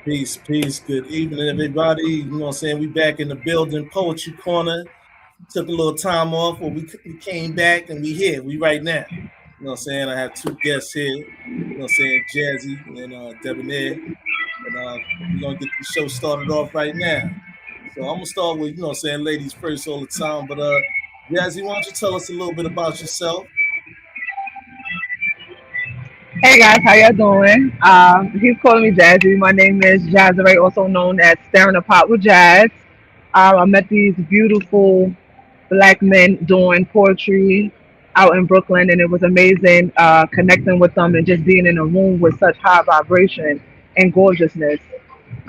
Peace, peace. Good evening, everybody. You know what I'm saying? We back in the building, Poetry Corner. Took a little time off, but we came back and we here. We right now. You know what I'm saying? I have two guests here. You know what I'm saying? Jazzy and Debonair. And we're going to get the show started off right now. So I'm going to start with, you know what I'm saying, ladies first all the time. But Jazzy, why don't you tell us a little bit about yourself? Hey guys, how y'all doing? He's calling me Jazzy. My name is Jazzy, also known as Stirring the Pot with Jazz. I met these beautiful black men doing poetry out in Brooklyn, and it was amazing connecting with them and just being in a room with such high vibration and gorgeousness.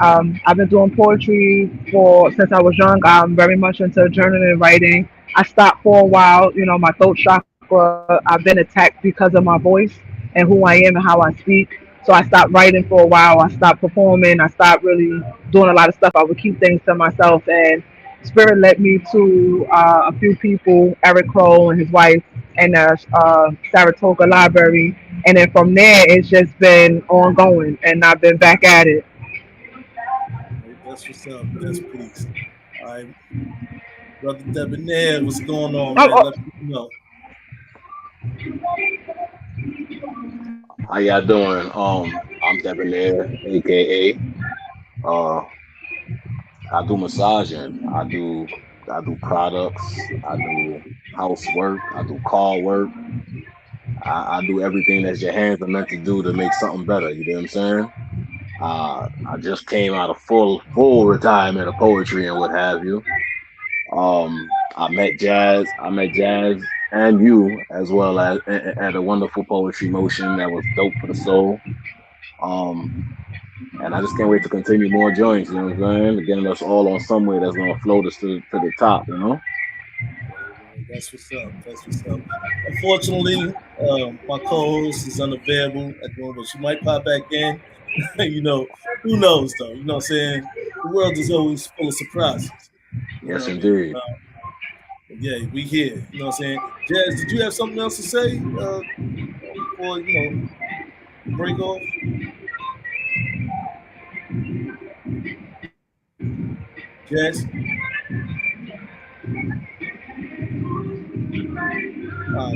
I've been doing poetry for since I was young. I'm very much into journaling and writing. I stopped for a while. You know, my throat chakra. I've been attacked because of my voice and who I am and how I speak. So I stopped writing for a while. I stopped performing. I stopped really doing a lot of stuff. I would keep things to myself. And Spirit led me to a few people, Eric Crow and his wife, and Saratoga Library. And then from there, it's just been ongoing, and I've been back at it. Right, that's what's up. That's peace. All right, Brother Debonair, what's going on, Oh, man? oh, Let me know. How y'all doing? I'm Debonair, aka uh I do massaging. I do products, I do housework, I do car work, I do everything that your hands are meant to do to make something better, you know what I'm saying? I just came out of full retirement of poetry and what have you. I met Jazz and you as well as at a wonderful poetry motion that was dope for the soul. Um, and I just can't wait to continue more joints. You know what I'm saying? Getting us all on somewhere that's gonna float us to the top. You know? Right, that's what's up. That's what's up. Unfortunately, my co-host is unavailable at the moment, but she might pop back in. You know, who knows though? You know what I'm saying? The world is always full of surprises. You know Yes, what I mean? indeed. Yeah, we here. You know what I'm saying? Jazz, did you have something else to say before we break off? Jazz, well,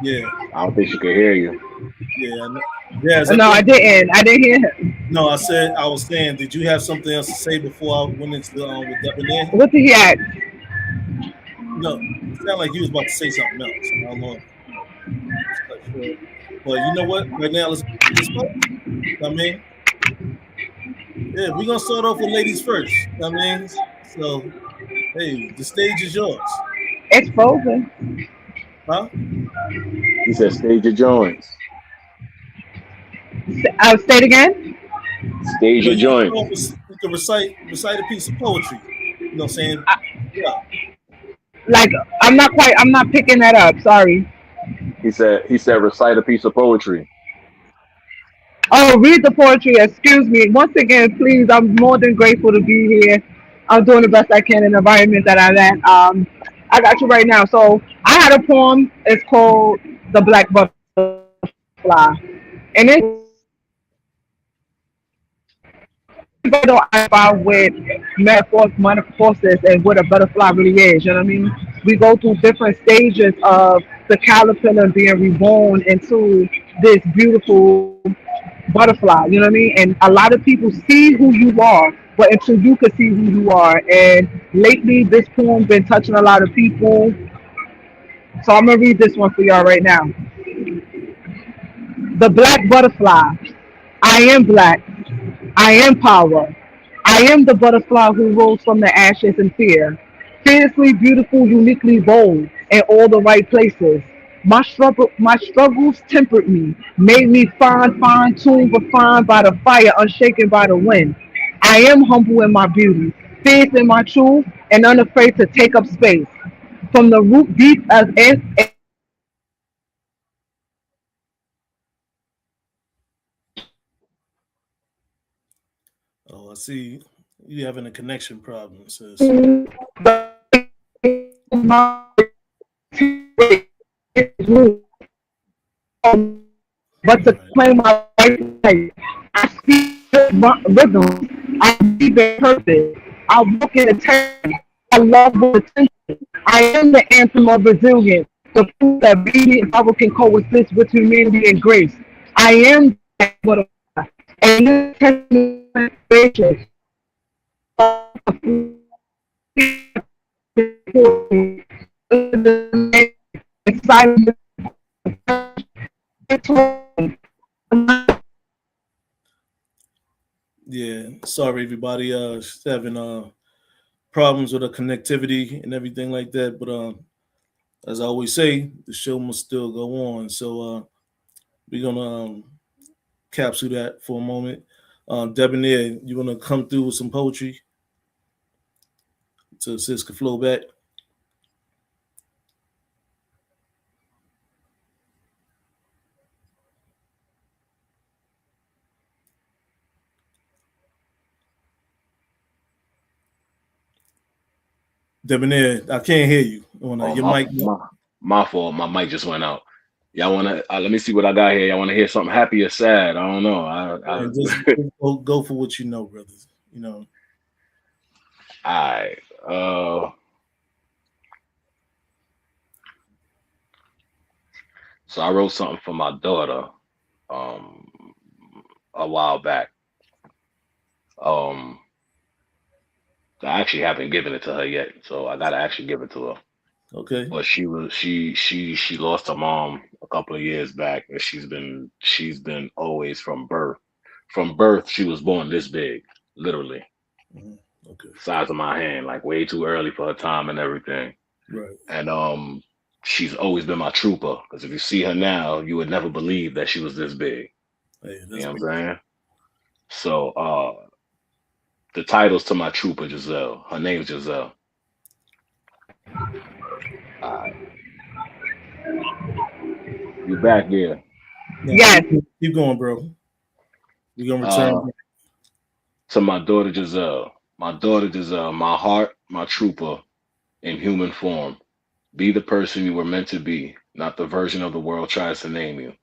yeah, I don't think she could hear you. yeah, I know. Jazz, I no, I think didn't. I didn't hear him. no, I was saying, did you have something else to say before I went into with Debonair? What did he ask? No, it sounded like you was about to say something else. I don't know if it's quite sure. But you know what? Right now, let's get this started. I mean, yeah, we're gonna start off with ladies first. I mean, so hey, the stage is yours. It's frozen. Huh? He said, "Stage your joints. Say it again. Stage No, your you can come up joints." with, you can recite a piece of poetry. You know what I'm saying? Yeah. Like I'm not picking that up. Sorry. He said, recite a piece of poetry. Oh, read the poetry. Excuse me. Once again, please. I'm more than grateful to be here. I'm doing the best I can in the environment that I'm at. I got you right now. So I had a poem. It's called "The Black Butterfly," and it's I identify with metamorphosis and what a butterfly really is. You know what I mean? We go through different stages of the caterpillar being reborn into this beautiful butterfly. You know what I mean? And a lot of people see who you are, but until you can see who you are. And lately, this poem been touching a lot of people. So I'm gonna read this one for y'all right now. The black butterfly. I am black. I am power. I am the butterfly who rose from the ashes in fear. Fiercely beautiful, uniquely bold, in all the right places. My struggles tempered me, made me fine tuned, refined by the fire, unshaken by the wind. I am humble in my beauty, fierce in my truth, and unafraid to take up space. From the root deep as Oh, I see you having a connection problem, sis. but to Right. claim my right. I speak rhythms. I breathe in purpose. I walk in integrity. I love with attention. I am the anthem of resilience, the proof that beauty and power can coexist with humanity and grace. I am the black butterfly, and this is testament to my inspiration. Yeah, sorry everybody. She's having problems with her connectivity and everything like that. But as I always say, the show must still go on. So we're gonna capsule that for a moment. Debonair, you wanna come through with some poetry to assist the flow back? Debonair, I can't hear you. Oh, Your my mic. my my fault. My mic just went out. Y'all wanna let me see what I got here. Y'all wanna hear something happy or sad? I don't know. And just go for what you know, brothers. You know. I so I wrote something for my daughter um a while back. Um I actually haven't given it to her yet, so I gotta actually give it to her. Okay. But she lost her mom a couple of years back, and she's been always from birth. From birth, she was born this big, literally, Mhm. Okay. size of my hand, like way too early for her time and everything. Right. And she's always been my trooper. Because if you see her now, you would never believe that she was this big. Hey, You that's know what beautiful. I'm saying? So the title's to my trooper Giselle. Her name's Giselle. All right, you back there. Now Yes, keep going, bro. We're gonna return. Uh, to my daughter Giselle. My daughter Giselle, my heart, my trooper in human form. Be the person you were meant to be, not the version of the world tries to name you.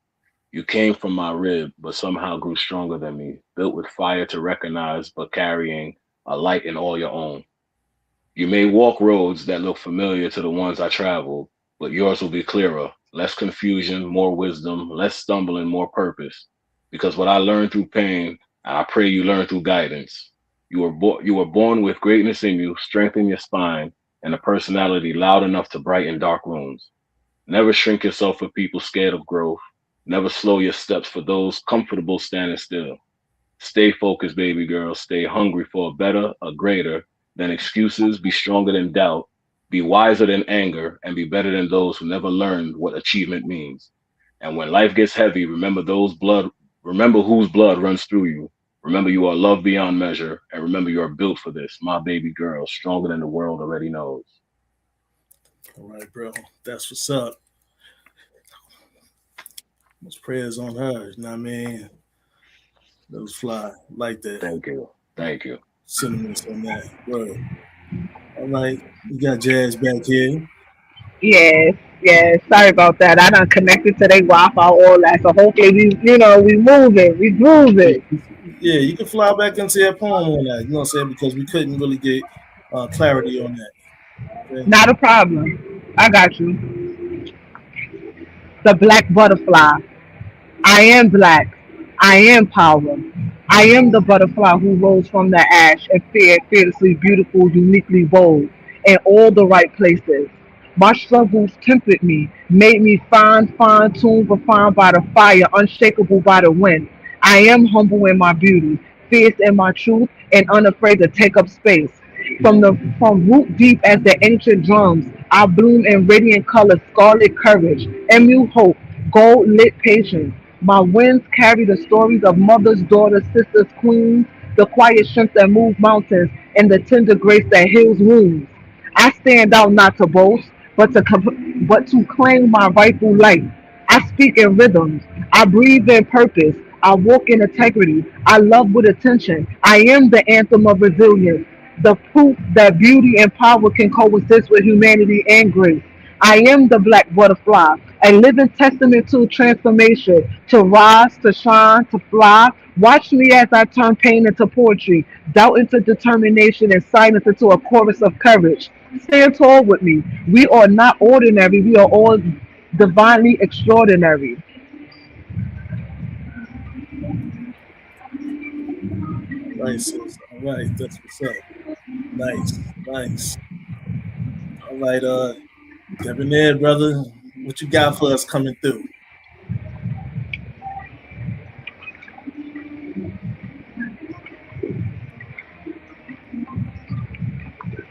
You came from my rib, but somehow grew stronger than me, built with fire to recognize, but carrying a light in all your own. You may walk roads that look familiar to the ones I traveled, but yours will be clearer, less confusion, more wisdom, less stumbling, more purpose. Because what I learned through pain, I pray you learn through guidance. You were born with greatness in you, strength in your spine, and a personality loud enough to brighten dark rooms. Never shrink yourself for people scared of growth. Never slow your steps for those comfortable standing still. Stay focused, baby girl. Stay hungry for a better, a greater than excuses. Be stronger than doubt. Be wiser than anger, and be better than those who never learned what achievement means. And when life gets heavy, remember those blood. Remember whose blood runs through you. Remember you are loved beyond measure, and remember you are built for this, my baby girl, stronger than the world already knows. All right, bro. That's what's up. Most prayers on her. You know what I mean? Those fly like that. Thank you, thank you. Sentiments on that. Word. All right. We got Jazz back here. yes, yes. Sorry about that. I done connected to their Wi-Fi, all that. So hopefully we moving, we Yeah, grooving. yeah, you can fly back into that poem on that. You know what I'm saying? Because we couldn't really get clarity on that. Okay. Not a problem. I got you. The black butterfly. I am black. I am power. I am the butterfly who rose from the ash and fared fearlessly beautiful, uniquely bold, in all the right places. My struggles tempered me, made me fine tuned, refined by the fire, unshakable by the wind. I am humble in my beauty, fierce in my truth, and unafraid to take up space. From root deep as the ancient drums, I bloom in radiant colors, scarlet courage, emerald hope, gold lit patience. My winds carry the stories of mothers, daughters, sisters, queens, the quiet strength that moves mountains, and the tender grace that heals wounds. I stand out not to boast, but to claim my rightful light. I speak in rhythms. I breathe in purpose. I walk in integrity. I love with attention. I am the anthem of resilience, the proof that beauty and power can coexist with humanity and grace. I am the black butterfly, a living testament to transformation, to rise, to shine, to fly. Watch me as I turn pain into poetry, doubt into determination, and silence into a chorus of courage. Stand tall with me. We are not ordinary, we are all divinely extraordinary. All right, sis. All right, that's what's up. Nice, nice. All right, debonair brother, what you got for us coming through?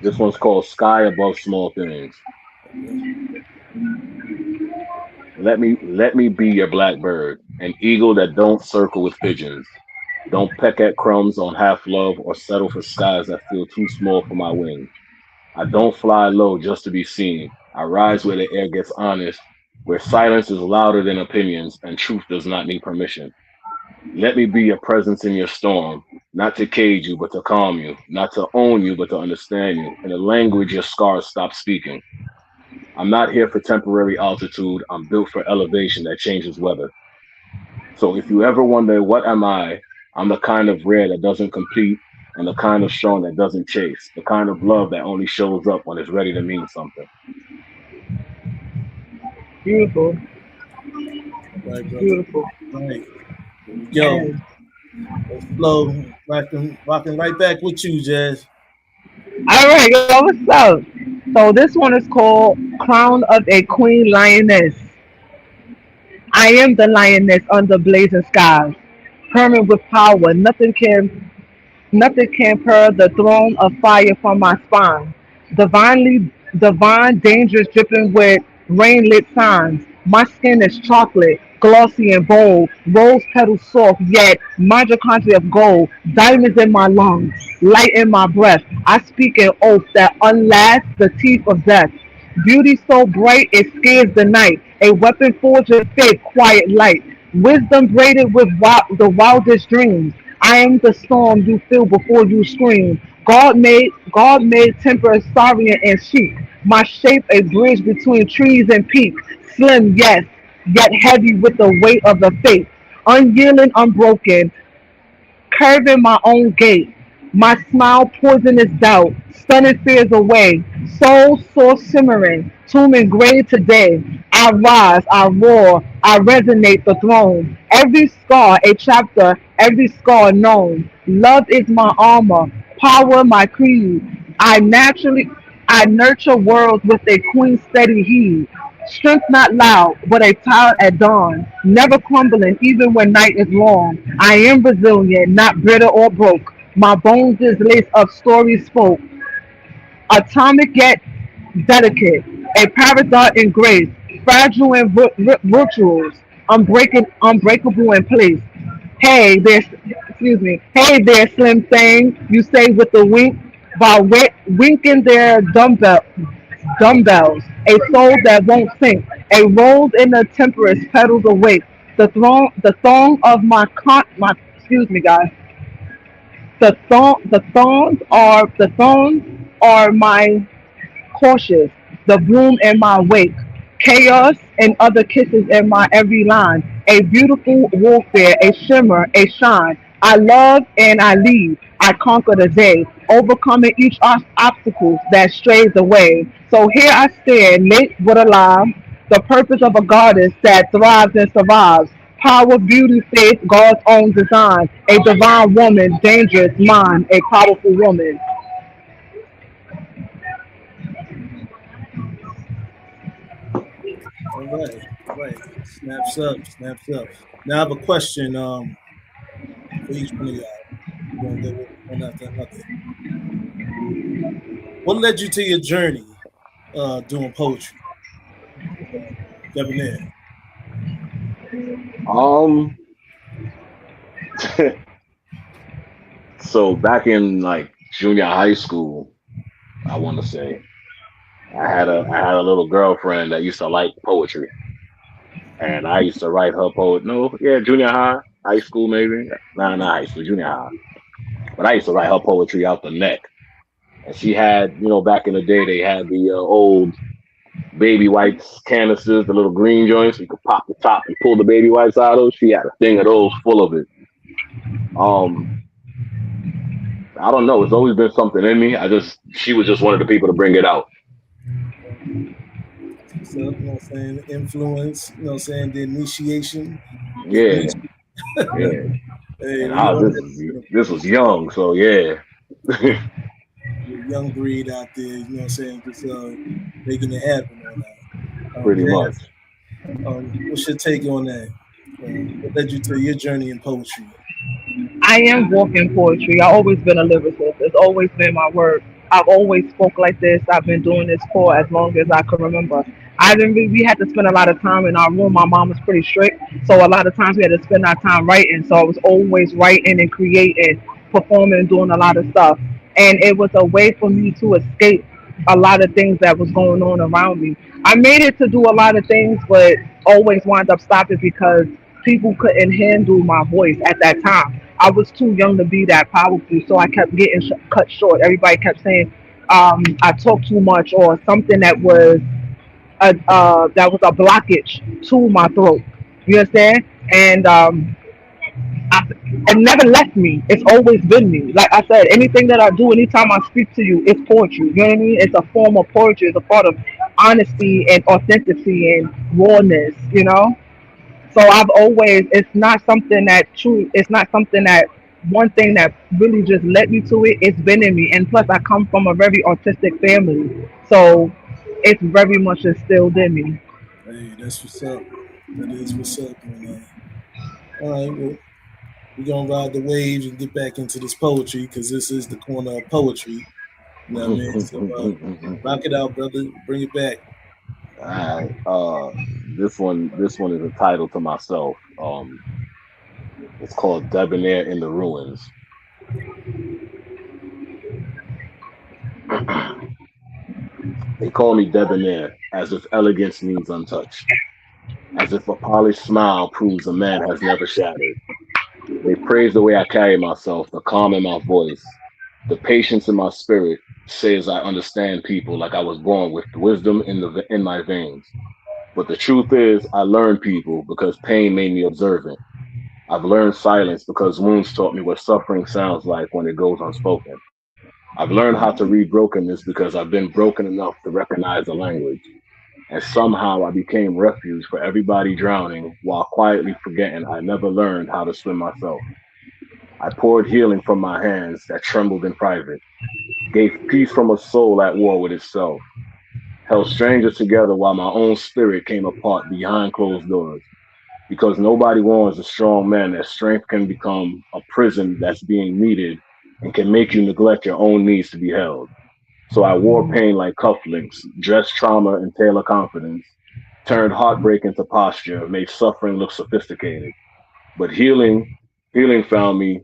This one's called Sky Above Small Things. Okay. Let me be your blackbird, an eagle that don't circle with pigeons. Don't peck at crumbs on half love or settle for skies that feel too small for my wings. I don't fly low just to be seen. I rise where the air gets honest, where silence is louder than opinions and truth does not need permission. Let me be your presence in your storm, not to cage you, but to calm you, not to own you, but to understand you, in a language your scars stop speaking. I'm not here for temporary altitude. I'm built for elevation that changes weather. So if you ever wonder, what am I? I'm the kind of rare that doesn't compete and the kind of strong that doesn't chase, the kind of love that only shows up when it's ready to mean something. Beautiful, All right, brother. beautiful. All right, here we go. And Let's flow. Rocking right back with you, Jazz. all right, yo, what's up? So this one is called Crown of a Queen Lioness. I am the lioness under blazing skies, permanent with power. Nothing can purr the throne of fire from my spine. Divine, dangerous, dripping with rain-lit signs. My skin is chocolate, glossy and bold, rose petals soft, yet mitochondria of gold, diamonds in my lungs, light in my breath. I speak an oath that unlasts the teeth of death. Beauty so bright it scares the night. A weapon forged in faith, quiet light. Wisdom braided with the wildest dreams. I am the storm you feel before you scream. God made temper saurian and chic. My shape a bridge between trees and peaks. Slim, yes, yet heavy with the weight of the faith. Unyielding, unbroken, curving my own gait. My smile poisonous doubt, stunning fears away. Soul source simmering, tomb engraved today. I rise, I roar, I resonate the throne. Every scar a chapter, every scar known. Love is my armor, power my creed. I nurture worlds with a queen's steady heed. Strength not loud, but a child at dawn, never crumbling even when night is long. I am resilient, not bitter or broke. My bones is laced of stories spoke. Atomic yet delicate, a paradox in grace, fragile in rituals, unbreakable in place. Hey there, excuse me. Hey there, slim thing. You say with a wink, while winking their dumbbells. A soul that won't sink. A rose in the temperance petals awake. The thong of my. Excuse me, guys. The thorns are my cautious, the bloom in my wake, chaos and other kisses in my every line, a beautiful warfare, a shimmer, a shine. I love and I lead. I conquer the day, overcoming each obstacle that strays away. So here I stand, late but alive, the purpose of a goddess that thrives and survives. Power, beauty, faith, God's own design. A divine woman, dangerous mind, a powerful woman. All right, all right. Snaps up, snaps up. Now I have a question for each one of y'all. We're gonna go one after another. What led you to your journey doing poetry? Debonair. Um, so back in like junior high school, I want to say I had a little girlfriend that used to like poetry, and I used to write her poet. No, yeah, junior high, high school maybe. Nah, not high school, junior high. But I used to write her poetry out the neck. And she had, back in the day, they had the old baby wipes canisters, the little green joints. You could pop the top and pull the baby wipes out of those. She had a thing of those full of it. Um, I don't know. It's always been something in me. She was just one of the people to bring it out. So, you know what I'm saying? Influence, you know what I'm saying? The initiation. The Yeah, initiation. yeah. Hey, And we I all was had to this was young, so yeah. be a young breed out there, you know what I'm saying? Just making it happen on that. Pretty much. Jazz, what's your take on that? What led you to your journey in poetry? I am walking poetry. I've always been a lyricist. It's always been my work. I've always spoke like this. I've been doing this for as long as I can remember. I didn't really, we had to spend a lot of time in our room. My mom was pretty strict, so a lot of times we had to spend our time writing. So I was always writing and creating, performing, and doing a lot of stuff. And it was a way for me to escape a lot of things that was going on around me. I made it to do a lot of things, but always wound up stopping because people couldn't handle my voice at that time. I was too young to be that powerful, so I kept getting cut short. Everybody kept saying I talk too much or something that was a blockage to my throat. You understand? And I, it never left me. It's always been me. Like I said, anything that I do, anytime I speak to you, it's poetry. You know what I mean? It's a form of poetry. It's a part of honesty and authenticity and rawness. You know. So I've always. It's not something that true. It's not something that one thing that really just led me to it. It's been in me, and plus I come from a very artistic family, so it's very much instilled in me. Hey, that's what's up. That is what's up on that. All right, well, we're gonna ride the waves and get back into this poetry because this is the corner of poetry. You know what I mean? So rock it out, brother. Bring it back. Alright. This one is a title to myself. It's called Debonair in the Ruins. They call me debonair, as if elegance needs untouched, as if a polished smile proves a man has never shattered. They praise the way I carry myself, the calm in my voice, the patience in my spirit says I understand people like I was born with wisdom in my veins. But the truth is, I learned people because pain made me observant. I've learned silence because wounds taught me what suffering sounds like when it goes unspoken. I've learned how to read brokenness because I've been broken enough to recognize the language. And somehow I became refuge for everybody drowning while quietly forgetting I never learned how to swim myself. I poured healing from my hands that trembled in private, gave peace from a soul at war with itself, held strangers together while my own spirit came apart behind closed doors. Because nobody warns a strong man that strength can become a prison that's being needed and can make you neglect your own needs to be held. So I wore pain like cufflinks, dressed trauma in tailor confidence, turned heartbreak into posture, made suffering look sophisticated. But healing found me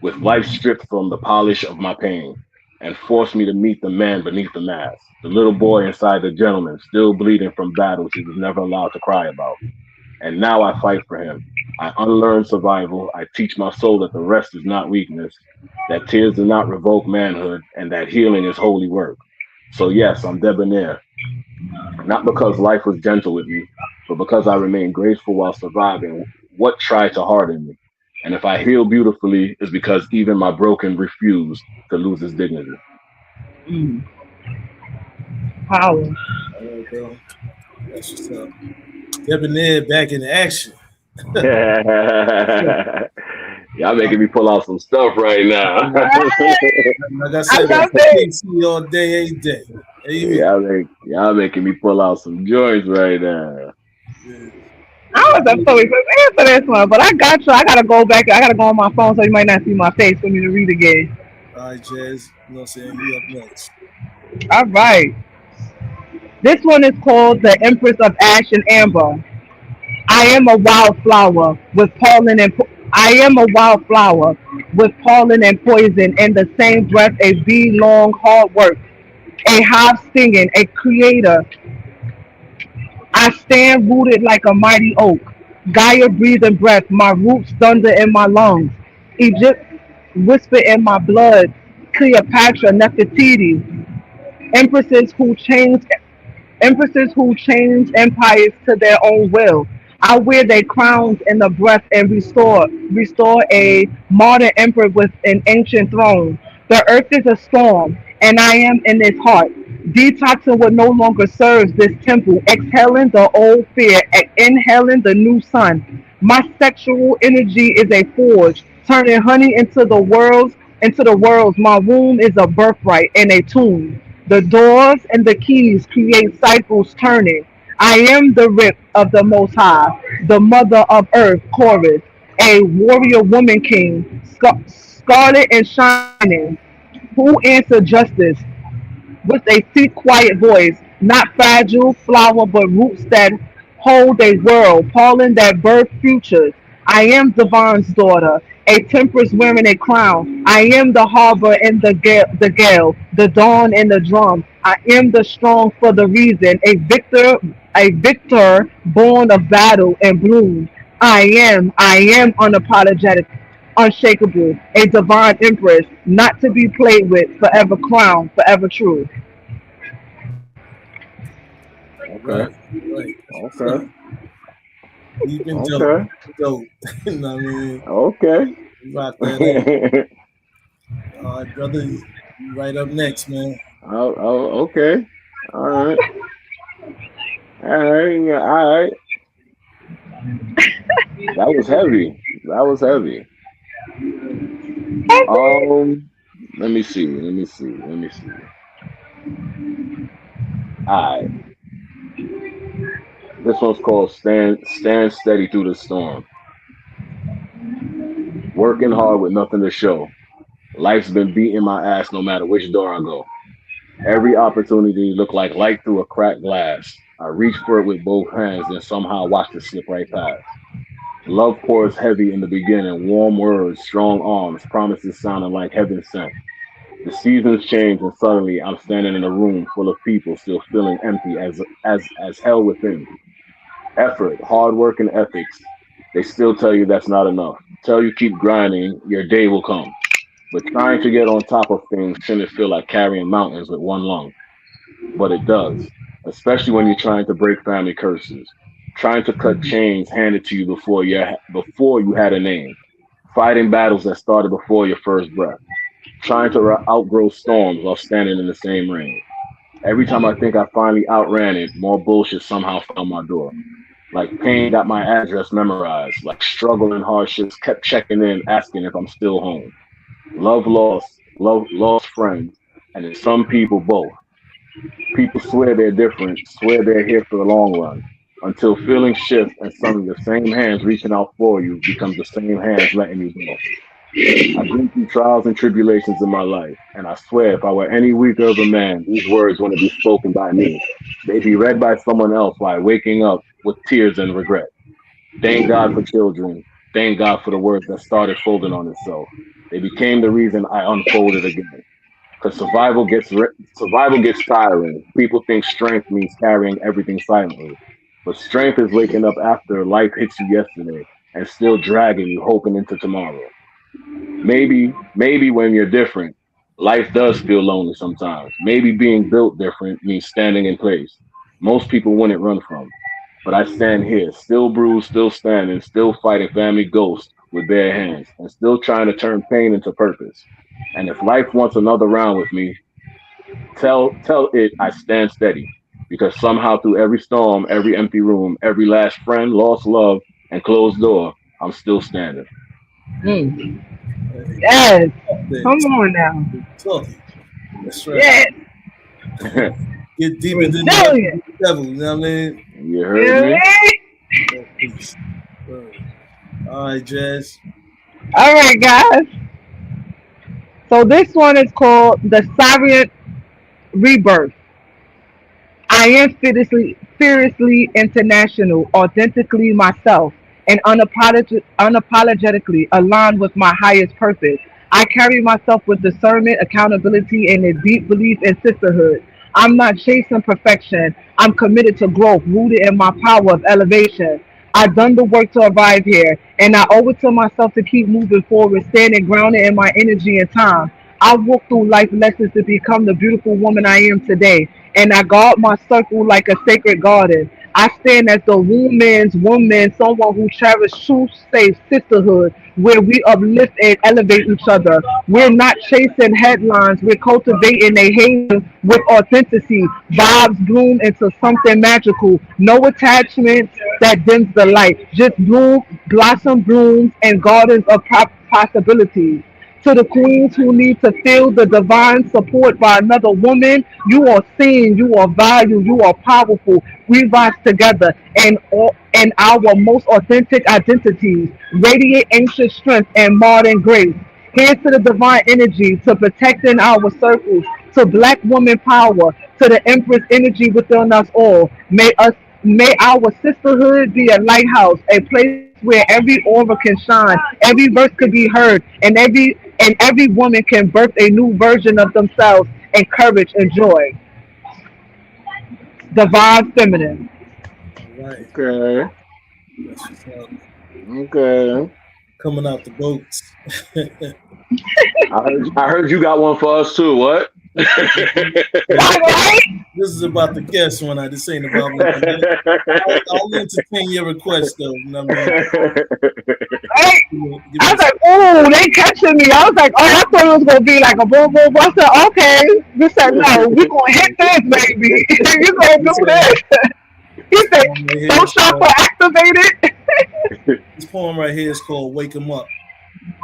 with life stripped from the polish of my pain and forced me to meet the man beneath the mask, the little boy inside the gentleman, still bleeding from battles he was never allowed to cry about. And now I fight for him. I unlearn survival. I teach my soul that the rest is not weakness, that tears do not revoke manhood, and that healing is holy work. So, yes, I'm debonair, not because life was gentle with me, but because I remained graceful while surviving what tried to harden me. And if I heal beautifully, it's because even my broken refused to lose its dignity. Mm, power. All right, bro. That's what's up. Debonair back in action. Y'all making me pull out some stuff right now. Like I I said, love that's the it. PC all day, every day. Amen. Y'all making me pull out some joints right now. Yeah. I wasn't fully prepared for this one, but I got you. I gotta go back. I gotta go on my phone so you might not see my face for me to read again. All right, Jazz. You know what I'm saying? You up next. All right. This one is called The Empress of Ash and Amber. I am a wildflower with pollen and I am a wildflower with pollen and poison in the same breath. A bee long hard work, a hive stinging, a creator. I stand rooted like a mighty oak. Gaia breathing breath, my roots thunder in my lungs. Egypt whisper in my blood. Cleopatra, Nefertiti, empresses who changed Empresses who change empires to their own will. I wear their crowns in the breath and restore a modern emperor with an ancient throne. The earth is a storm, and I am in its heart. Detoxing what no longer serves this temple, exhaling the old fear, inhaling the new sun. My sexual energy is a forge, turning honey into the worlds. My womb is a birthright and a tomb. The doors and the keys create cycles turning. I am the rip of the Most High, the mother of earth, chorus, a warrior woman king, scarlet and shining, who answer justice with a thick, quiet voice, not fragile flower, but roots that hold a world, pollen that birth futures. I am Devon's daughter, a temptress wearing a crown. I am the harbor and the dawn and the drum. I am the strong for the reason, a victor born of battle and bloom. I am unapologetic, unshakable, a divine empress, not to be played with, forever crowned, forever true. Okay. Right, right. Okay. You've been dope, Okay. dope. You know what I mean? Okay. Rock that out. All right, brother. You right up next, man. Okay. All right. All right. Yeah, all right. That was heavy. That was heavy. Um, let me see. Let me see. Let me see. All right. This one's called Stand Steady Through the Storm. Working hard with nothing to show. Life's been beating my ass no matter which door I go. Every opportunity looked like light through a cracked glass. I reach for it with both hands and somehow watch it slip right past. Love pours heavy in the beginning, warm words, strong arms, promises sounding like heaven sent. The seasons change and suddenly I'm standing in a room full of people still feeling empty as hell within. Effort, hard work and ethics. They still tell you that's not enough. Tell you keep grinding, your day will come. But trying to get on top of things shouldn't feel like carrying mountains with one lung. But it does, especially when you're trying to break family curses, trying to cut chains handed to you before you had a name, fighting battles that started before your first breath, trying to outgrow storms while standing in the same rain. Every time I think I finally outran it, more bullshit somehow found my door. Like pain got my address memorized, like struggle and hardships kept checking in, asking if I'm still home. Love lost friends, and in some people both. People swear they're different, swear they're here for the long run, until feelings shift and suddenly the same hands reaching out for you becomes the same hands letting you go. I've been through trials and tribulations in my life, and I swear if I were any weaker of a man, these words wouldn't be spoken by me. They'd be read by someone else while waking up with tears and regret. Thank God for children. Thank God for the words that started folding on itself. They became the reason I unfolded again. Because survival gets tiring. People think strength means carrying everything silently, but strength is waking up after life hits you yesterday and still dragging you, hoping into tomorrow. Maybe when you're different, life does feel lonely sometimes. Maybe being built different means standing in place. Most people wouldn't run from. But I stand here, still bruised, still standing, still fighting family ghosts with bare hands, and still trying to turn pain into purpose. And if life wants another round with me, tell it I stand steady. Because somehow through every storm, every empty room, every last friend, lost love, and closed door, I'm still standing. Mm. Hey, Yes. then Come on now. talking. That's right. Yes. Get deeper than Resilient. the devil. You know what I mean? You heard me? Really? Oh, peace. Word. All right, Jazz. All right, guys. So this one is called the Silent Rebirth. I am fiercely international, authentically myself, and unapologetically aligned with my highest purpose. I carry myself with discernment, accountability, and a deep belief in sisterhood. I'm not chasing perfection. I'm committed to growth, rooted in my power of elevation. I've done the work to arrive here, and I owe it to myself to keep moving forward, standing grounded in my energy and time. I walk through life lessons to become the beautiful woman I am today. And I guard my circle like a sacred garden. I stand as the woman's woman, someone who cherishes true, safe sisterhood, where we uplift and elevate each other. We're not chasing headlines, we're cultivating a haven with authenticity. Vibes bloom into something magical. No attachments that dims the light, just blossom blooms and gardens of possibilities. To the queens who need to feel the divine support by another woman, you are seen, you are valued, you are powerful. We rise together in our most authentic identities, radiate ancient strength and modern grace. Here's to the divine energy, to protecting our circles, to black woman power, to the empress energy within us all. May our sisterhood be a lighthouse, a place where every aura can shine, every verse could be heard, and every woman can birth a new version of themselves and courage and joy. Divine feminine. All right, Okay. that's what's up. Okay. Coming out the boats. I heard you got one for us too. What? This, Right, right? this is about the guest one. I this ain't about me. I'll entertain your request though. You know what I mean? Right? Give I me was like, oh, they catching me. I was like, oh, I thought it was gonna be like a boom, boom, boom. I said, okay. We said, no, we gonna hit this, baby. You gonna do this, this? He this said, poem right here don't is shop for called activated. this poem right here is called "Wake 'Em Up."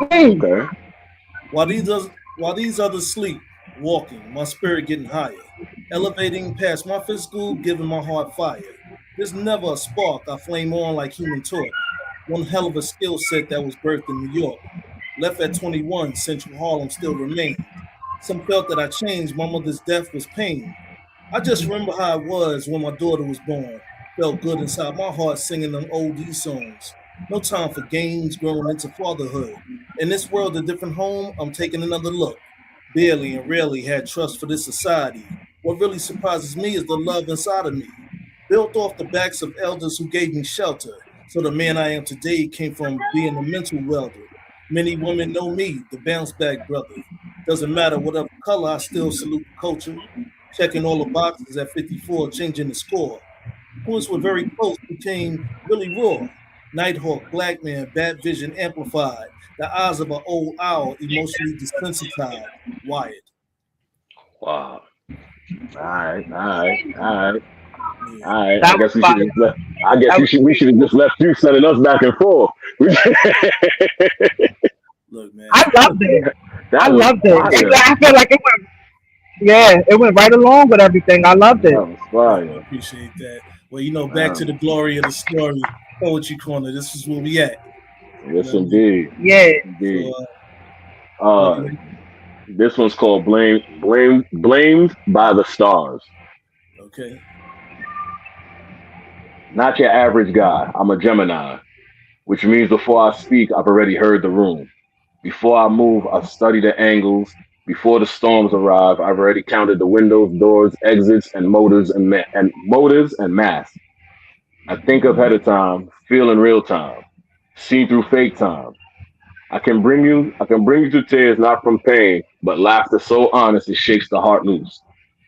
Mm. Okay. While these others sleep, walking, my spirit getting higher, elevating past my physical, giving my heart fire. There's never a spark I flame on like Human Torch. One hell of a skill set that was birthed in New York. Left at 21, Central Harlem still remained. Some felt that I changed, my mother's death was pain. I just remember how it was when my daughter was born. Felt good inside my heart singing them old songs. No time for games, growing into fatherhood. In this world, a different home, I'm taking another look. Barely and rarely had trust for this society. What really surprises me is the love inside of me. Built off the backs of elders who gave me shelter. So the man I am today came from being a mental welder. Many women know me, the bounce back brother. Doesn't matter whatever color, I still salute the culture. Checking all the boxes at 54, changing the score. Points were very close, became really raw. Nighthawk, black man, bad vision amplified. The eyes of an old owl, emotionally desensitized. Wired. Wow. All right. All right. All right. Yeah. All right. I That was guess we should fire. have left. I guess That you was, should. We should have just left you sending us back and forth. Look, man. I loved it. I That was loved it. And fire. I feel like it went, yeah, it went right along with everything. I loved it. That was Yeah, I fire. appreciate that. Well, you know, back to Wow. the glory of the story, Poetry Corner. This is where we at. You Yes, know what I mean? indeed. Yeah. So, Indeed. uh, Uh, this one's called Blamed by the Stars. okay. Not your average guy. I'm a Gemini, which means before I speak, I've already heard the room. Before I move, I've studied the angles. Before the storms arrive, I've already counted the windows, doors, exits, and motives and mass. I think ahead of time, feel in real time, see through fake time. I can bring you to tears not from pain, but laughter so honest it shakes the heart loose.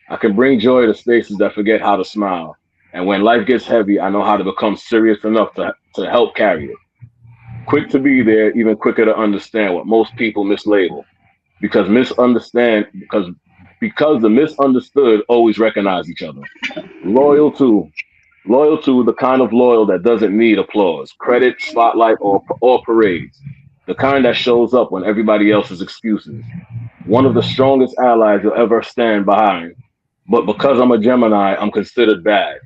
I can bring joy to spaces that forget how to smile. And when life gets heavy, I know how to become serious enough to help carry it. Quick to be there, even quicker to understand what most people mislabel. Because misunderstand because the misunderstood always recognize each other. Loyal to Loyal to the kind of loyal that doesn't need applause, credit, spotlight, or parades. The kind that shows up when everybody else's excuses. One of the strongest allies you'll ever stand behind. But because I'm a Gemini, I'm considered bad.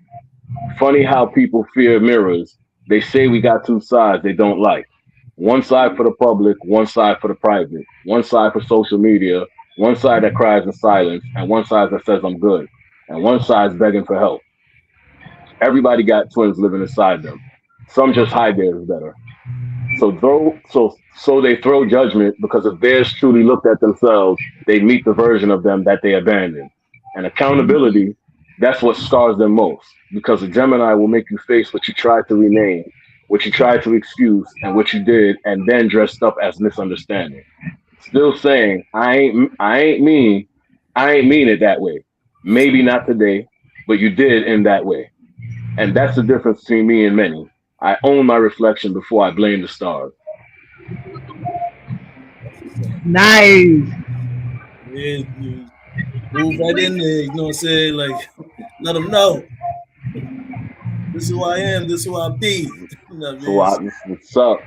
Funny how people fear mirrors. They say we got two sides they don't like. One side for the public, one side for the private, one side for social media, one side that cries in silence, and one side that says I'm good, and one side's begging for help. Everybody got twins living inside them. Some just hide theirs better. So they throw judgment because if theirs truly looked at themselves, they'd meet the version of them that they abandoned. And accountability, that's what scars them most. Because a Gemini will make you face what you tried to rename, what you tried to excuse, and what you did, and then dressed up as misunderstanding. Still saying I ain't mean it that way. Maybe not today, but you did in that way. And that's the difference between me and many. I own my reflection before I blame the stars. That's what's up. Nice. Yeah, you move right in there. You know what I'm saying? Like, let them know this is who I am. This is who I be. You know what I So mean? So what's up?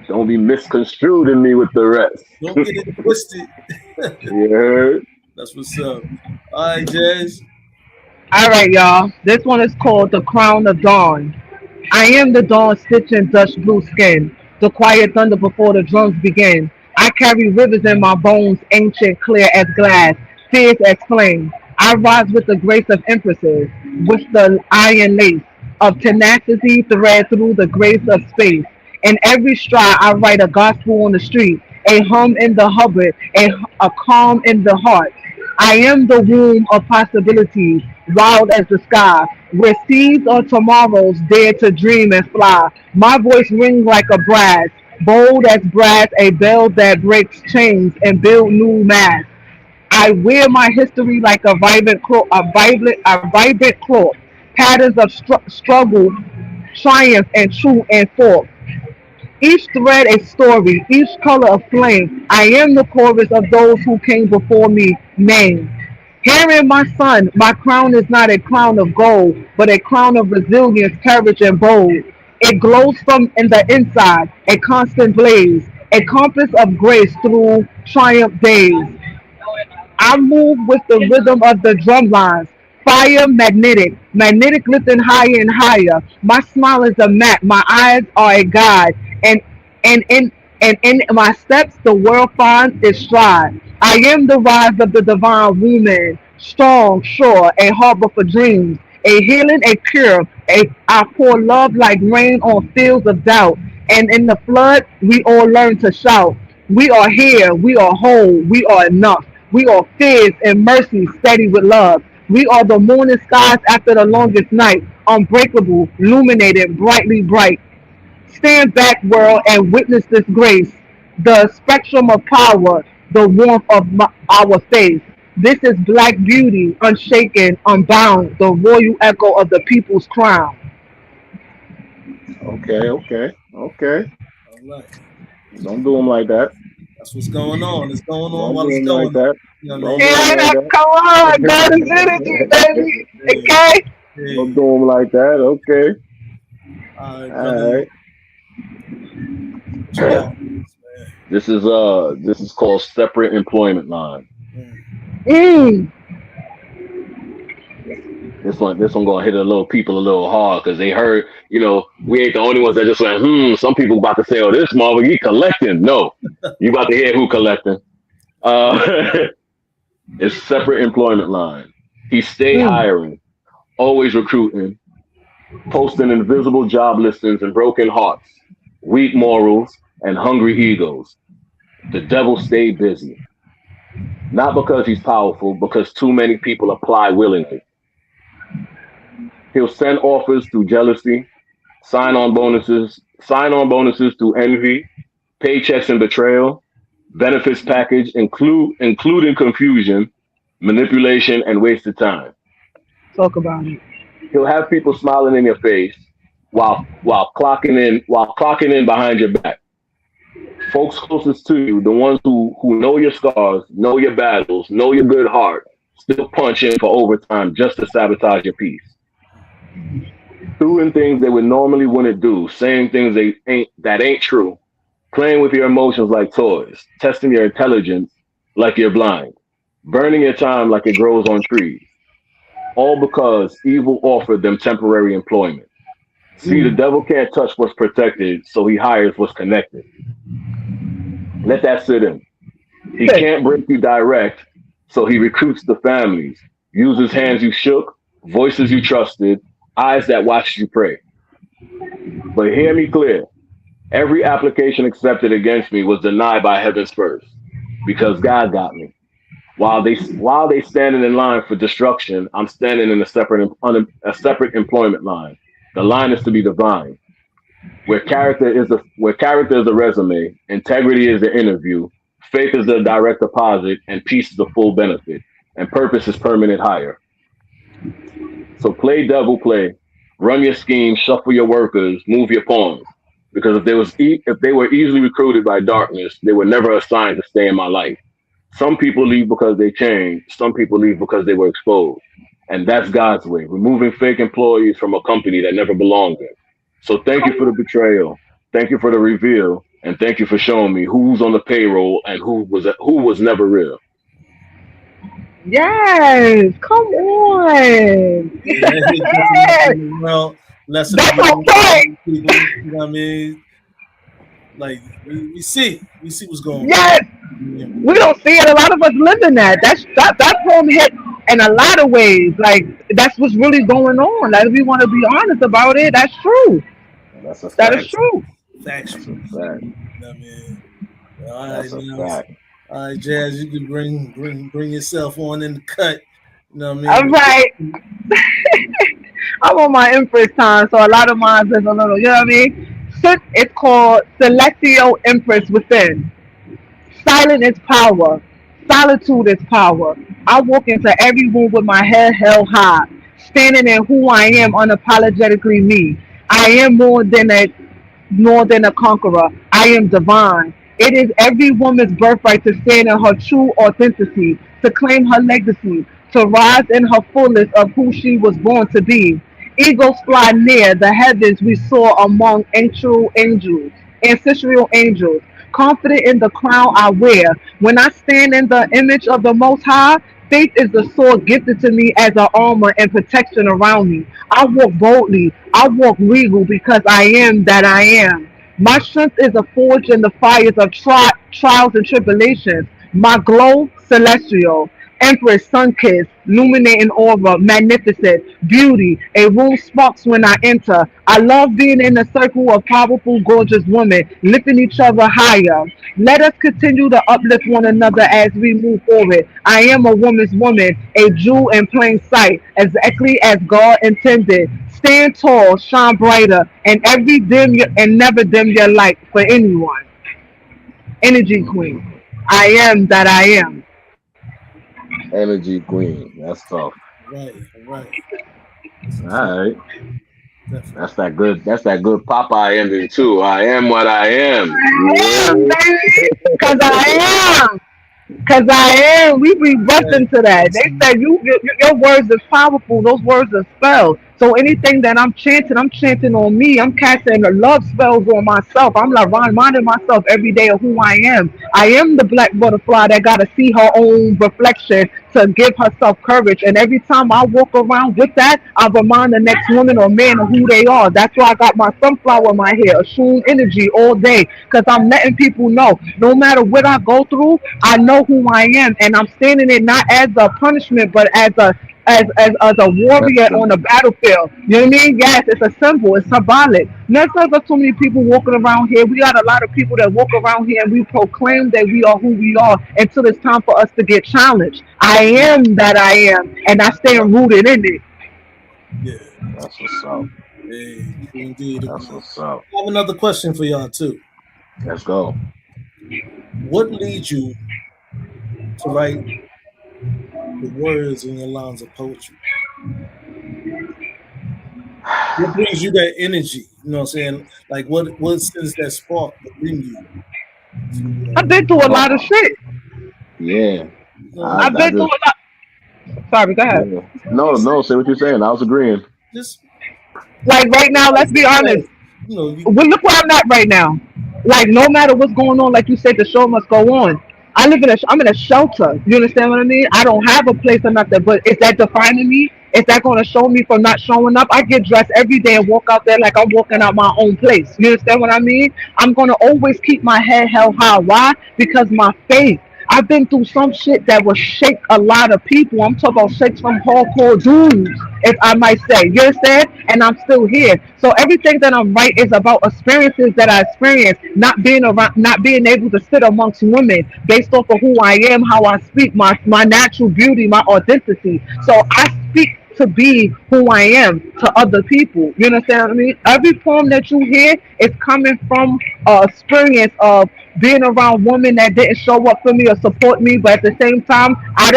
Don't be misconstrued in me with the rest. don't get it twisted. You heard? That's what's up. All right, Jazz. All right, y'all. This one is called The Crown of Dawn. I am the dawn stitched in Dutch blue skin, the quiet thunder before the drums begin. I carry rivers in my bones, ancient, clear as glass, fierce as flame. I rise with the grace of empresses, with the iron lace of tenacity thread through the grace of space. In every stride, I write a gospel on the street, a hum in the hubbard, a calm in the heart. I am the womb of possibilities, wild as the sky, where seeds of tomorrows dare to dream and fly. My voice rings like a brass, bold as brass, a bell that breaks chains and build new mass. I wear my history like a vibrant cloth, a vibrant cloth, patterns of struggle, triumph, and truth and forth. Each thread a story, each color a flame. I am the chorus of those who came before me, named. Herein, my son, my crown is not a crown of gold, but a crown of resilience, courage, and bold. It glows from in the inside, a constant blaze, a compass of grace through triumph days. I move with the rhythm of the drum lines. Fire magnetic, magnetic lifting higher and higher. My smile is a map, my eyes are a guide, and and in and in my steps the world finds its stride. I am the rise of the divine woman, strong, sure, a harbor for dreams, a healing, a cure. I pour love like rain on fields of doubt, and in the flood we all learn to shout. We are here, we are whole, we are enough. We are fierce and mercy, steady with love. We are the morning skies after the longest night, unbreakable, illuminated, brightly bright. Stand back, world, and witness this grace. The spectrum of power, the warmth of our faith. This is Black Beauty, unshaken, unbound, the royal echo of the people's crown. Okay. All right. Don't do them like that. That's what's going on. It's going on Don't while do it's them like going on. that. You know what I Don't mean? do them Yeah, like that, that. come on, God is energy, baby. Hey, Okay? Don't hey. do them like that. Okay. All right, brother. All right. What you got, This is called separate employment line. man? Mm. This one gonna hit a little people a little hard because they heard, we ain't the only ones that just went, some people about to say, oh, this mother, he collecting. No, you about to hear who collecting. Uh, it's separate employment line. He stay Mm. hiring, always recruiting, posting invisible job listings and broken hearts, weak morals, and hungry egos. The devil stayed busy. Not because he's powerful, because too many people apply willingly. He'll send offers through jealousy, sign on bonuses through envy, paychecks and betrayal, benefits package including confusion, manipulation, and wasted time. Talk about it. He'll have people smiling in your face while clocking in behind your back. Folks closest to you, the ones who know your scars, know your battles, know your good heart, still punch in for overtime just to sabotage your peace. Doing things they would normally wouldn't do, saying things that ain't true, playing with your emotions like toys, testing your intelligence like you're blind, burning your time like it grows on trees, all because evil offered them temporary employment. See, the Mm. devil can't touch what's protected, so he hires what's connected. Let that sit in. He can't break you direct, so he recruits the families, uses hands you shook, voices you trusted, eyes that watched you pray. But hear me clear. Every application accepted against me was denied by heavens first, because God got me. While they standing in line for destruction, I'm standing in a separate employment line. The line is to be divine, where character is the resume, integrity is the interview, Faith is the direct deposit, and peace is the full benefit, and purpose is permanent hire. So play devil play, run your scheme, shuffle your workers, move your pawns. Because if they were easily recruited by darkness, they were never assigned to stay in my life. Some people leave because they changed. Some people leave because they were exposed. And that's God's way, removing fake employees from a company that never belonged there. So thank you for the betrayal. Thank you for the reveal. And thank you for showing me who's on the payroll and who was never real. Yes, come on. Yeah, that hit just enough in the world. Lesson to That's be my learned by point. young people. You know what I mean? Like we see what's going on. Yes, Yeah, we don't see it. A lot of us live in that. That poem hit in a lot of ways. Like that's what's really going on. Like if we want to be honest about it, that's true. That's a That is fact. true. That's factual. a fact. You know what I mean? All right, That's a now, fact. all right, Jazz, you can bring yourself on in the cut. You know what I All mean? right, I'm on my Empress time, so a lot of mine is a little. You know what I mean? It's called Celestial Empress Within. Silence is power. Solitude is power. I walk into every room with my head held high, standing in who I am unapologetically me. I am more than a conqueror. I am divine. It is every woman's birthright to stand in her true authenticity, to claim her legacy, to rise in her fullness of who she was born to be. Eagles fly near the heavens we soar among ancestral angels, confident in the crown I wear. When I stand in the image of the Most High, faith is the sword gifted to me as an armor and protection around me. I walk boldly, I walk regal because I am that I am. My strength is a forge in the fires of trials and tribulations. My glow celestial. Empress, sun kissed, illuminating aura, magnificent, beauty. A room sparks when I enter. I love being in a circle of powerful, gorgeous women, lifting each other higher. Let us continue to uplift one another as we move forward. I am a woman's woman, a jewel in plain sight, exactly as God intended. Stand tall, shine brighter, and never dim your light for anyone. Energy queen. Mm. I am that I am. Energy queen. That's tough. All right. That's All a fact, right. definitely. That's that good. That's that good Popeye ending too. I am what I am. I am, Yeah. baby, because I am. Cause I am, we be Right. busting to that. They Listen, said your words is powerful. Those words are spells. So anything that I'm chanting on me. I'm casting the love spells on myself. I'm like reminding myself every day of who I am. I am the black butterfly that gotta see her own reflection to give herself courage. And every time I walk around with that, I remind the next woman or man of who they are. That's why I got my sunflower in my hair, assume energy all day. Because I'm letting people know, no matter what I go through, I know who I am, and I'm standing it not as a punishment, but as a That's warrior on the simple. battlefield. You know what I mean? Yes, it's a symbol. It's symbolic. There's not too many people walking around here. We got a lot of people that walk around here, and we proclaim that we are who we are until it's time for us to get challenged. I am that I am, and I stand rooted in it. yeah. That's what's up. Hey, true indeed. That's what's up. I have another question for y'all too. Let's go. What leads you to write the words in your lines of poetry? What brings you that energy? You know what I'm saying? Like what sends that spark within you to I've been through a lot of Uh, shit. yeah. I've I been through just a lot. Sorry, go ahead. yeah. No, no. Say what you're saying. I was agreeing. just Like right now, let's be honest. you know, you Well, look where I'm at right now. Like no matter what's going on, like you said, the show must go on. I'm in a shelter. You understand what I mean? I don't have a place or nothing. But is that defining me? Is that going to show me from not showing up? I get dressed every day and walk out there like I'm walking out my own place. You understand what I mean? I'm going to always keep my head held high. Why? Because my faith. I've been through some shit that will shake a lot of people. I'm talking about shakes from hardcore dudes, if I might say. You understand? And I'm still here. So everything that I'm writing is about experiences that I experienced, not being able to sit amongst women based off of who I am, how I speak, my natural beauty, my authenticity. So I speak to be who I am to other people. You understand what I mean? Every poem that you hear is coming from experience of being around women that didn't show up for me or support me, but at the same time, I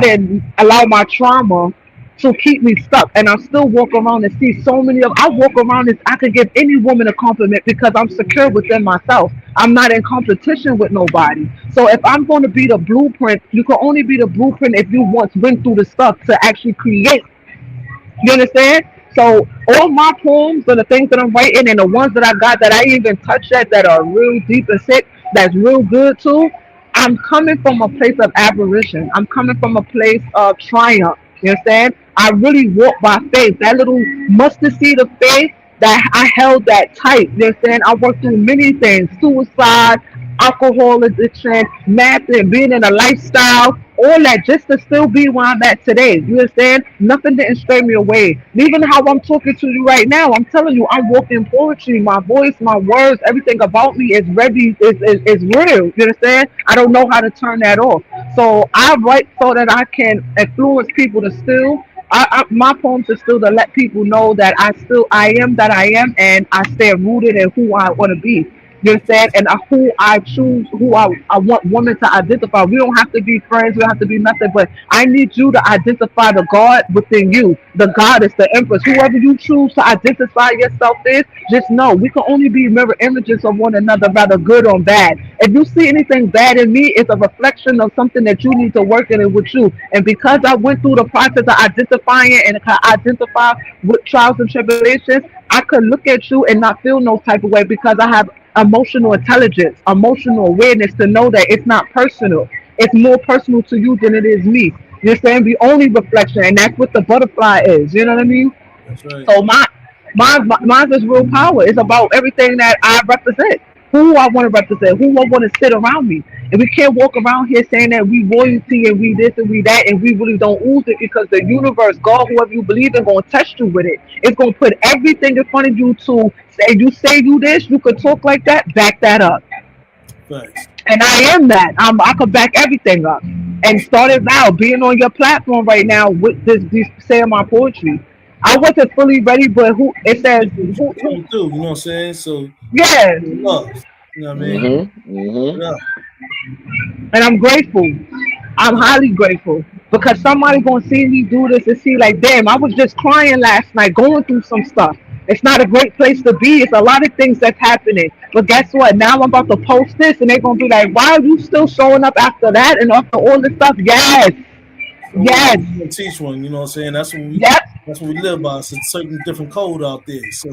didn't allow my trauma to keep me stuck. And I still walk around and see so many of. I walk around and I could give any woman a compliment because I'm secure within myself. I'm not in competition with nobody. So if I'm going to be the blueprint, you can only be the blueprint if you once went through the stuff to actually create. You understand? So all my poems and the things that I'm writing and the ones that I got that I even touched at that are real deep and sick, that's real good too. I'm coming from a place of aberration. I'm coming from a place of triumph. You understand? I really walk by faith. That little mustard seed of faith that I held that tight. You understand? I worked through many things: suicide, alcohol addiction, math, and being in a lifestyle, all that just to still be where I'm at today. You understand? Nothing didn't stray me away. And even how I'm talking to you right now, I'm telling you, I'm walking poetry. My voice, my words, everything about me is ready, is real. You understand? I don't know how to turn that off. So I write so that I can influence people to still. My poems are still to let people know that I am that I am, and I stay rooted in who I want to be. You understand? And who I choose, I want women to identify. We don't have to be friends. We don't have to be nothing. But I need you to identify the God within you, the goddess, the empress, whoever you choose to identify yourself is. Just know we can only be mirror images of one another, whether good or bad. If you see anything bad in me, it's a reflection of something that you need to work in it with you. And because I went through the process of identifying and can identify with trials and tribulations, I could look at you and not feel no type of way because I have emotional intelligence, emotional awareness to know that it's not personal. It's more personal to you than it is me. You're saying the only reflection, and that's what the butterfly is. You know what I mean? That's right. So mine is real power. It's about everything that I represent, who I want to represent, who I want to sit around me. And we can't walk around here saying that we royalty and we this and we that, and we really don't ooze it because the universe, God, whoever you believe in, gonna test you with it. It's gonna put everything in front of you to say you this, you could talk like that, back that up. Thanks. And I am that. I could back everything up. And started out being on your platform right now with this saying my poetry. I wasn't fully ready, but who it says You coming through, you know what I'm saying? So yes, love. You know what I mean? Mm-hmm. Mm-hmm. Yeah. and I'm grateful. I'm highly grateful because somebody gonna see me do this and see like, damn, I was just crying last night, going through some stuff. It's not a great place to be. It's a lot of things that's happening. But guess what? Now I'm about to post this, and they're gonna be like, "Why are you still showing up after that and after all this stuff?" Yes, So yes, you gonna teach one, you know what I'm saying? yep. That's what we live by. It's a certain different code out there. So,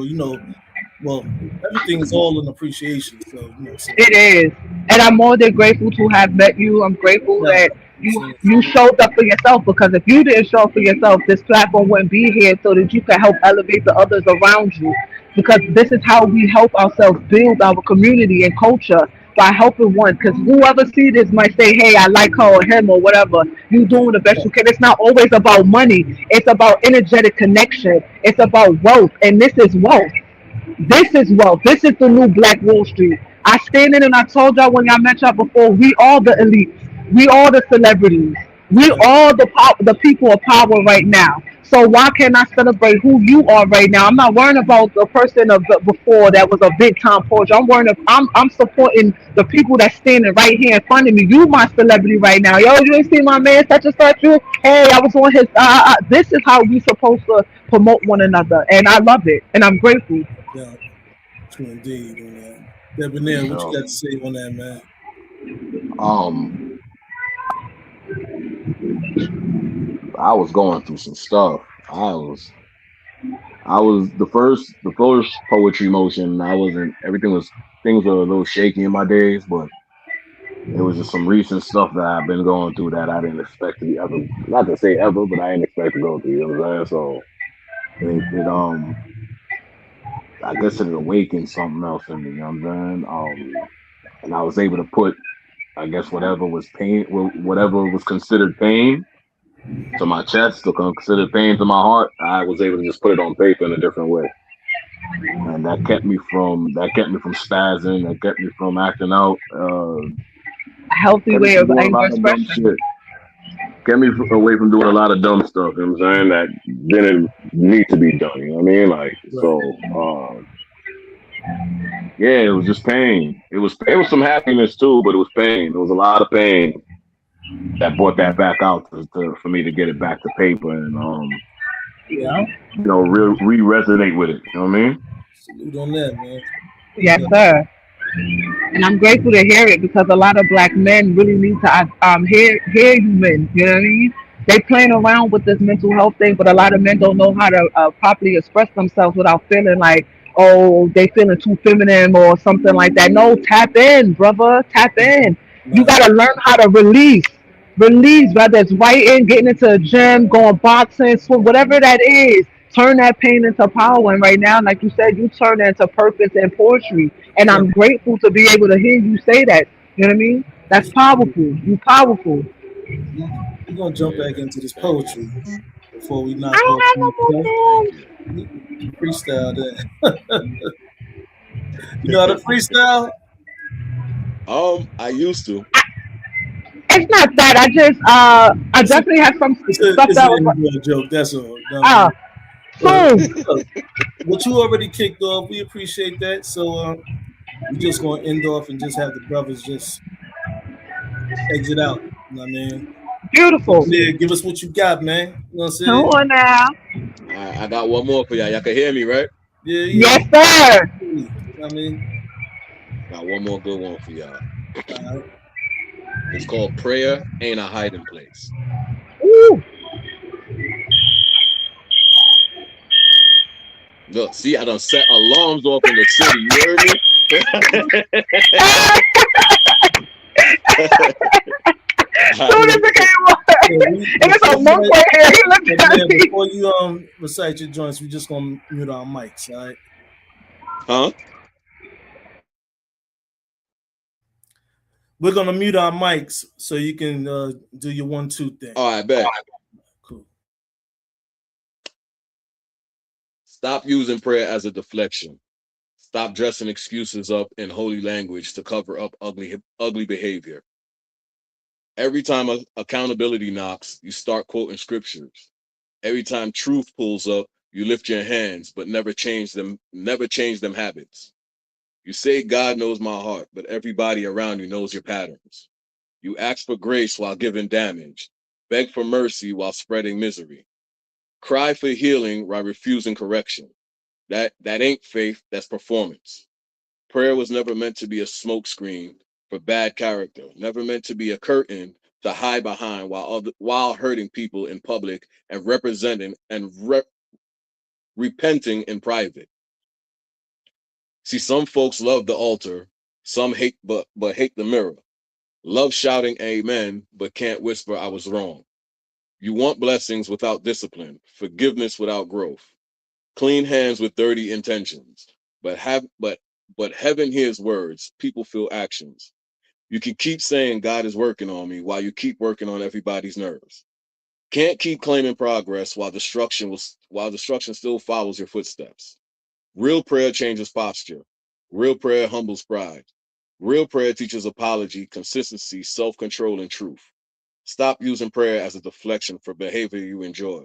well, everything is all in appreciation. So, you know what I'm saying? It is, and I'm more than grateful to have met you. I'm grateful Yeah. that So, you showed up for yourself because if you didn't show up for yourself, this platform wouldn't be here so that you can help elevate the others around you. Because this is how we help ourselves build our community and culture by helping one. Because whoever see this might say, "Hey, I like her or him or whatever." You doing the best you can. It's not always about money. It's about energetic connection. It's about wealth, and this is wealth. This is wealth. This is the new Black Wall Street. I stand in and I told y'all when y'all met y'all before, we are the elites. We are the celebrities. We yeah. are the people of power right now. So why can't I celebrate who you are right now? I'm not worrying about the person of the before that was a big time porch. I'm supporting the people that's standing right here in front of me. You my celebrity right now. Yo, you ain't see my man such and such you? Hey, I was on his this is how we supposed to promote one another. And I love it. And I'm grateful. Yeah. True indeed on that. Debonair, what you So, got to say on that, man? um, I was going through some stuff. I was the first poetry motion. I wasn't. Everything was things were a little shaky in my days, but it was just some recent stuff that I've been going through that I didn't expect to be ever. Not to say ever, but I didn't expect to go through. You know what I'm saying? So it I guess it awakened something else in me. You know what I'm saying? And I was able to put, I guess, whatever was pain, whatever was considered pain to my chest or considered pain to my heart, I was able to just put it on paper in a different way, and that kept me from spazzing, that kept me from acting out, A healthy kept me way from of doing a anger lot of dumb expression. shit. kept me away from doing a lot of dumb stuff. You know what I'm saying? That didn't need to be done. You know what I mean? Like Right. so. Yeah, it was just pain. It was some happiness too, but it was pain. There was a lot of pain that brought that back out for me to get it back to paper and Yeah. re-resonate with it. You know what I mean? Salute on that, man. Yes, Yeah. sir. And I'm grateful to hear it because a lot of black men really need to hear you men. You know what I mean? They playing around with this mental health thing, but a lot of men don't know how to properly express themselves without feeling like, oh, they feeling too feminine or something like that. No, tap in, brother, tap in. You Right. gotta learn how to release, whether it's writing, getting into a gym, going boxing, swim, whatever that is. Turn that pain into power. And right now, like you said, you turn it into purpose and poetry. And Right. I'm grateful to be able to hear you say that. You know what I mean? That's powerful. You powerful. We're gonna jump Yeah. back into this Thank you. poetry before we I knock don't off have the no more show. Thank poems. you. Freestyle there. You know how to freestyle? I used to. It's not that. I It's a, definitely have some it's a, stuff it's that an was indoor joke. That's all. You know what I ah mean? But soon. look, what you already kicked off, we appreciate that. So we just gonna end off and just have the brothers just exit out. You know what I mean? Beautiful. Yeah, give us what you got, man. You know what I'm Come saying? on now. I got one more for y'all. Y'all can hear me, right? Yeah, yeah. Yes, sir. You know what I mean? Got one more good one for y'all. All right. It's called Prayer Ain't a Hiding Place. Ooh. Look, see, I done set alarms off in the city. You heard me? All Soon as right. it came on, Yeah, and it's a monk right here. He looked at man, me. before you recite your joints, we just gonna mute our mics, all right? Huh? We're gonna mute our mics so you can do your 1-2 thing. All right, bet. Cool. Stop using prayer as a deflection. Stop dressing excuses up in holy language to cover up ugly behavior. Every time accountability knocks, you start quoting scriptures. Every time truth pulls up, you lift your hands, but never change them habits. You say God knows my heart, but everybody around you knows your patterns. You ask for grace while giving damage, beg for mercy while spreading misery, cry for healing while refusing correction. That ain't faith, that's performance. Prayer was never meant to be a smokescreen for bad character, never meant to be a curtain to hide behind while hurting people in public and representing and repenting in private. See, some folks love the altar, some hate but hate the mirror. Love shouting amen, but can't whisper I was wrong. You want blessings without discipline, forgiveness without growth, clean hands with dirty intentions. But heaven hears words, people feel actions. You can keep saying God is working on me while you keep working on everybody's nerves. Can't keep claiming progress while destruction still follows your footsteps. Real prayer changes posture. Real prayer humbles pride. Real prayer teaches apology, consistency, self-control, and truth. Stop using prayer as a deflection for behavior you enjoy.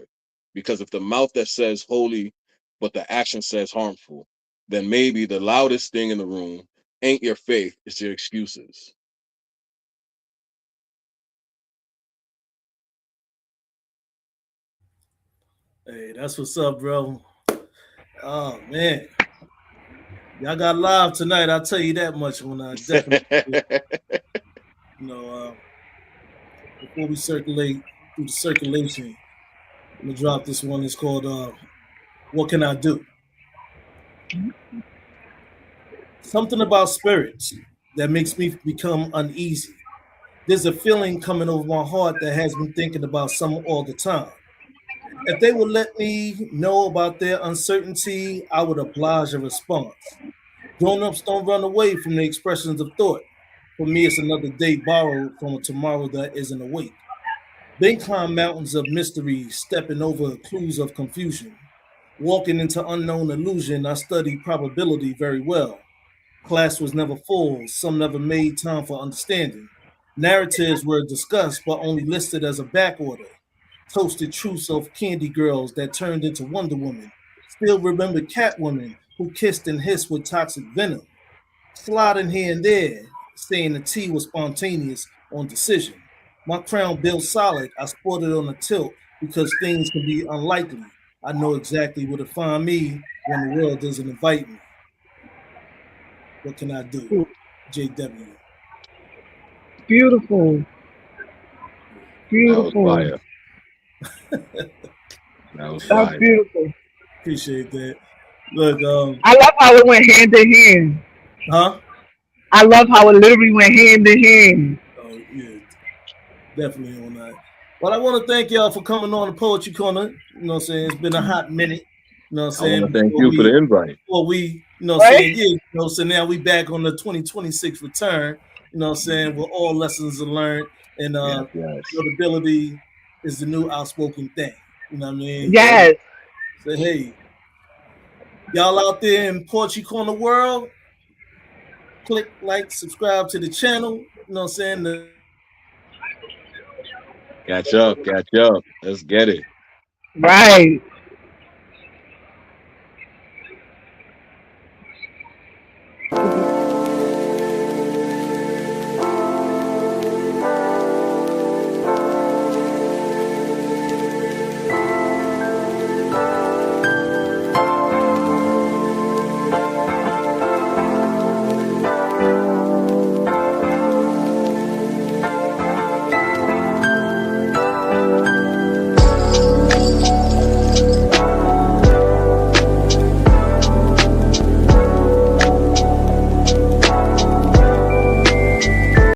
Because if the mouth that says holy, but the action says harmful, then maybe the loudest thing in the room ain't your faith, it's your excuses. Hey, that's what's up, bro. Oh man, y'all got live tonight. I'll tell you that much. When I definitely, you know, before we circulate through the circulation, I'm gonna drop this one. It's called "What Can I Do?" Something about spirits that makes me become uneasy. There's a feeling coming over my heart that has me thinking about some all the time. If they would let me know about their uncertainty, I would oblige a response. Grown-ups don't run away from the expressions of thought. For me, it's another day borrowed from a tomorrow that isn't awake. Then climb mountains of mystery, stepping over clues of confusion. Walking into unknown illusion, I study probability very well. Class was never full, some never made time for understanding. Narratives were discussed but only listed as a backorder. Toasted truths of candy girls that turned into Wonder Woman. Still remember Catwoman who kissed and hissed with toxic venom. Sliding here and there, saying the tea was spontaneous on decision. My crown built solid, I sported on a tilt because things can be unlikely. I know exactly where to find me when the world doesn't invite me. What can I do? JW. Beautiful, That was beautiful. fire. That was That's fire. beautiful. Appreciate that. Look, I love how it went hand in hand. huh? I love how it literally went hand in hand. Oh, yeah, definitely on that. Well, I want to thank y'all for coming on the Poetry Corner. You know what I'm saying? It's been a hot minute. You know what I'm I want saying? to thank you for the invite. You know what I'm Right? saying? Yeah, you know, so now we back on the 2026 return. You know what I'm saying? Where all lessons are learned and Yes, yes. notability is the new outspoken thing. You know what I mean? Yes. So hey, y'all out there in Poetry Corner world, click like, subscribe to the channel. You know what I'm saying? The Catch up, catch up. Let's get it. Right.